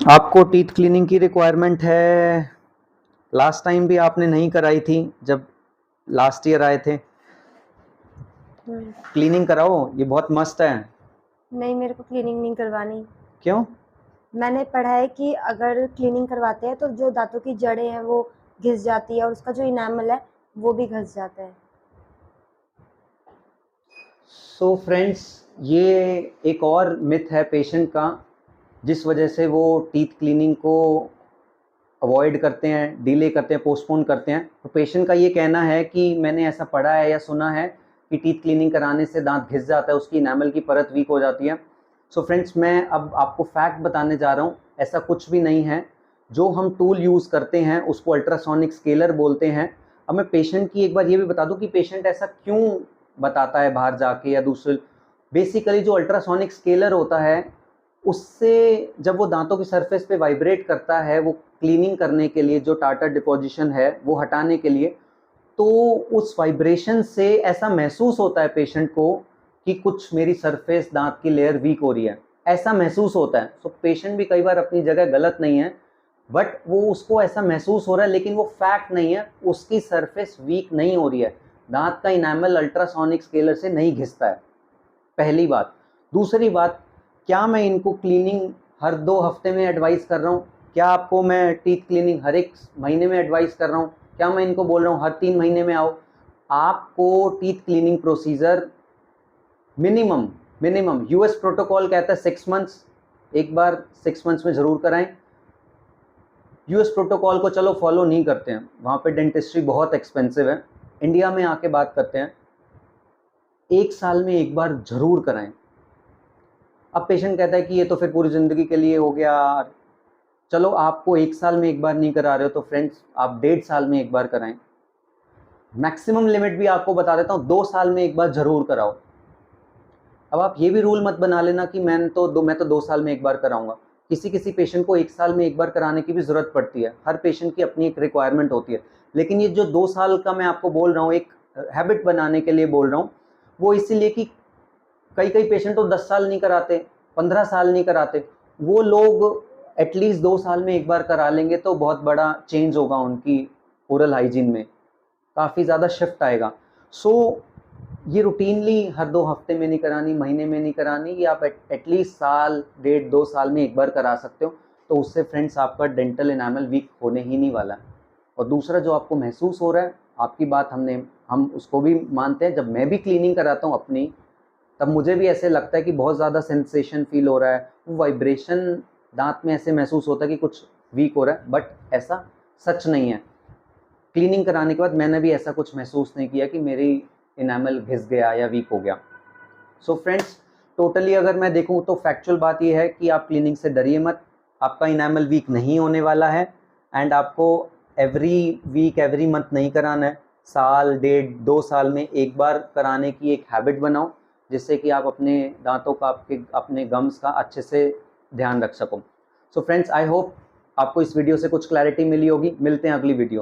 आपको teeth cleaning की requirement है। लास्ट टाइम भी आपने नहीं कराई थी जब लास्ट ईयर आए थे। हम्म। क्लीनिंग कराओ, ये बहुत मस्त है। नहीं, मेरे को क्लीनिंग नहीं करवानी। क्यों? मैंने पढ़ा है कि अगर क्लीनिंग करवाते हैं तो जो दांतों की जड़ें हैं वो घिस जाती है और उसका जो इनामल है वो भी घिस जाता है। सो फ्रेंड्स, ये एक और मिथ है पेशेंट का, जिस वजह से वो टीथ क्लीनिंग को अवॉइड करते हैं, डिले करते हैं, पोस्टपोन करते हैं। तो पेशेंट का ये कहना है कि मैंने ऐसा पढ़ा है या सुना है कि टीथ क्लीनिंग कराने से दांत घिस जाता है, उसकी इनामल की परत वीक हो जाती है। सो फ्रेंड्स, मैं अब आपको फैक्ट बताने जा रहा हूँ, ऐसा कुछ भी नहीं है। जो हम टूल यूज़ करते हैं उसको अल्ट्रासोनिक स्केलर बोलते हैं। अब मैं पेशेंट की एक बार ये भी बता दूं कि पेशेंट ऐसा क्यों बताता है बाहर जाके या दूसरे। बेसिकली जो अल्ट्रासोनिक स्केलर होता है, उससे जब वो दांतों की सरफेस पे वाइब्रेट करता है, वो क्लीनिंग करने के लिए, जो टार्टर डिपोजिशन है वो हटाने के लिए, तो उस वाइब्रेशन से ऐसा महसूस होता है पेशेंट को कि कुछ मेरी सरफेस दांत की लेयर वीक हो रही है, ऐसा महसूस होता है। सो पेशेंट भी कई बार अपनी जगह गलत नहीं है, बट वो उसको ऐसा महसूस हो रहा है, लेकिन वो फैक्ट नहीं है, उसकी सरफेस वीक नहीं हो रही है। दांत का इनामल अल्ट्रासोनिक स्केलर से नहीं घिसता है, पहली बात। दूसरी बात, क्या मैं इनको क्लीनिंग हर 2 हफ्ते में एडवाइस कर रहा हूँ? क्या आपको मैं टीथ क्लीनिंग हर एक महीने में एडवाइस कर रहा हूँ? क्या मैं इनको बोल रहा हूँ हर 3 महीने में आओ? आपको teeth cleaning procedure minimum minimum US protocol कहता है 6 मंथ्स, एक बार 6 मंथ्स में ज़रूर कराएं। यूएस प्रोटोकॉल को चलो फॉलो नहीं करते हैं, वहाँ पे डेंटिस्ट्री बहुत एक्सपेंसिव है। इंडिया में आके बात करते हैं, 1 साल में एक बार ज़रूर कराएं। अब पेशेंट कहता है कि ये तो फिर पूरी ज़िंदगी के लिए हो गया। चलो, आपको 1 साल में एक बार नहीं करा रहे हो तो फ्रेंड्स आप 1.5 साल में एक बार कराएं। मैक्सिमम लिमिट भी आपको बता देता हूँ, 2 साल में एक बार ज़रूर कराओ। अब आप ये भी रूल मत बना लेना कि मैं तो 2 साल में एक बार कराऊंगा। किसी किसी पेशेंट को 1 साल में एक बार कराने की भी ज़रूरत पड़ती है, हर पेशेंट की अपनी एक रिक्वायरमेंट होती है। लेकिन ये जो 2 साल का मैं आपको बोल रहा हूँ, एक हैबिट बनाने के लिए बोल रहा हूँ, वो इसीलिए कि कई कई पेशेंट तो 10 साल नहीं कराते, 15 साल नहीं कराते। वो लोग एटलीस्ट 2 साल में एक बार करा लेंगे तो बहुत बड़ा चेंज होगा उनकी ओरल हाइजीन में, काफ़ी ज़्यादा शिफ्ट आएगा। सो ये रूटीनली हर 2 हफ्ते में नहीं करानी, महीने में नहीं करानी, ये आप एटलीस्ट साल 1.5 2 साल में एक बार करा सकते हो। तो उससे फ्रेंड्स आपका डेंटल इनामल वीक होने ही नहीं वाला है। और दूसरा जो आपको महसूस हो रहा है, आपकी बात हम उसको भी मानते हैं। जब मैं भी क्लीनिंग कराता हूँ अपनी, तब मुझे भी ऐसे लगता है कि बहुत ज़्यादा सेंसेशन फील हो रहा है, वो वाइब्रेशन दांत में ऐसे महसूस होता है कि कुछ वीक हो रहा है, बट ऐसा सच नहीं है। क्लीनिंग कराने के बाद मैंने भी ऐसा कुछ महसूस नहीं किया कि मेरी इनामल घिस गया या वीक हो गया। सो फ्रेंड्स, टोटली अगर मैं देखूं तो फैक्चुअल बात यह है कि आप क्लीनिंग से डरिए मत, आपका इनामल वीक नहीं होने वाला है। एंड आपको एवरी वीक एवरी मंथ नहीं कराना है, साल 1.5 2 साल में एक बार कराने की एक हैबिट बनाओ, जिससे कि आप अपने दांतों का, आपके अपने गम्स का अच्छे से ध्यान रख सको। सो फ्रेंड्स, आई होप आपको इस वीडियो से कुछ क्लैरिटी मिली होगी। मिलते हैं अगली वीडियो में।